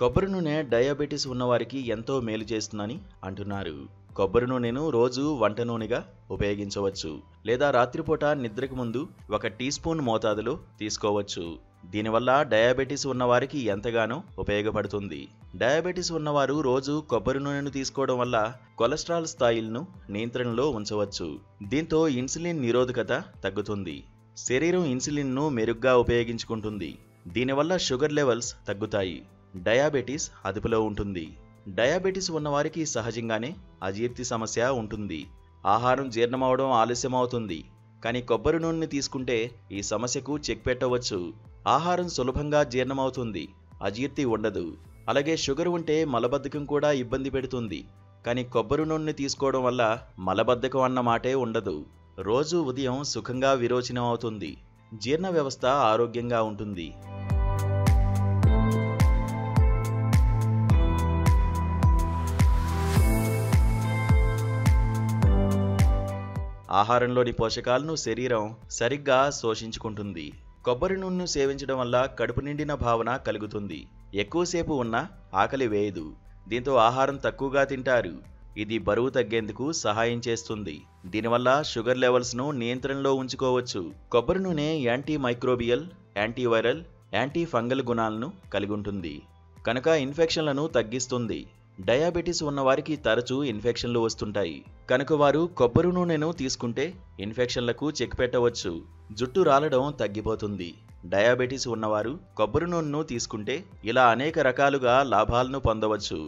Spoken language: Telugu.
కొబ్బరి నూనె డయాబెటిస్ ఉన్నవారికి ఎంతో మేలు చేస్తుందని అంటున్నారు. కొబ్బరి నూనెను రోజు వంట నూనెగా ఉపయోగించవచ్చు లేదా రాత్రిపూట నిద్రకు ముందు 1 టీ స్పూన్ మోతాదులో తీసుకోవచ్చు. దీనివల్ల డయాబెటిస్ ఉన్నవారికి ఎంతగానో ఉపయోగపడుతుంది. డయాబెటిస్ ఉన్నవారు రోజు కొబ్బరి నూనెను తీసుకోవడం వల్ల కొలెస్ట్రాల్ స్థాయిలను నియంత్రణలో ఉంచవచ్చు. దీంతో ఇన్సులిన్ నిరోధకత తగ్గుతుంది. శరీరం ఇన్సులిన్ను మెరుగ్గా ఉపయోగించుకుంటుంది. దీనివల్ల షుగర్ లెవెల్స్ తగ్గుతాయి. డయాబెటిస్ అదుపులో ఉంటుంది. డయాబెటిస్ ఉన్నవారికి సహజంగానే అజీర్తి సమస్య ఉంటుంది. ఆహారం జీర్ణమవడం ఆలస్యమవుతుంది. కానీ కొబ్బరి నూనెని తీసుకుంటే ఈ సమస్యకు చెక్ పెట్టవచ్చు. ఆహారం సులభంగా జీర్ణమవుతుంది. అజీర్తి ఉండదు. అలాగే షుగర్ ఉంటే మలబద్ధకం కూడా ఇబ్బంది పెడుతుంది. కానీ కొబ్బరి నూనెని తీసుకోవడం వల్ల మలబద్ధకం అన్న మాటే ఉండదు. రోజు ఉదయం సుఖంగా విరోచనం అవుతుంది. జీర్ణ వ్యవస్థ ఆరోగ్యంగా ఉంటుంది. ఆహారంలోని పోషకాలను శరీరం సరిగ్గా శోషించుకుంటుంది. కొబ్బరి నూనెను సేవించడం వల్ల కడుపు నిండిన భావన కలుగుతుంది. ఎక్కువసేపు ఉన్నా ఆకలి వేయదు. దీంతో ఆహారం తక్కువగా తింటారు. ఇది బరువు తగ్గేందుకు సహాయం చేస్తుంది. దీనివల్ల షుగర్ లెవెల్స్ను నియంత్రణలో ఉంచుకోవచ్చు. కొబ్బరి నూనె anti microbial, antiviral, anti fungal గుణాలను కలిగి ఉంటుంది. కనుక ఇన్ఫెక్షన్లను తగ్గిస్తుంది. డయాబెటిస్ ఉన్నవారికి తరచూ ఇన్ఫెక్షన్లు వస్తుంటాయి. కనుక వారు కొబ్బరి నూనెను తీసుకుంటే ఇన్ఫెక్షన్లకు చెక్ పెట్టవచ్చు. జుట్టు రాలడం తగ్గిపోతుంది. డయాబెటిస్ ఉన్నవారు కొబ్బరి నూనెను తీసుకుంటే ఇలా అనేక రకాలుగా లాభాలను పొందవచ్చు.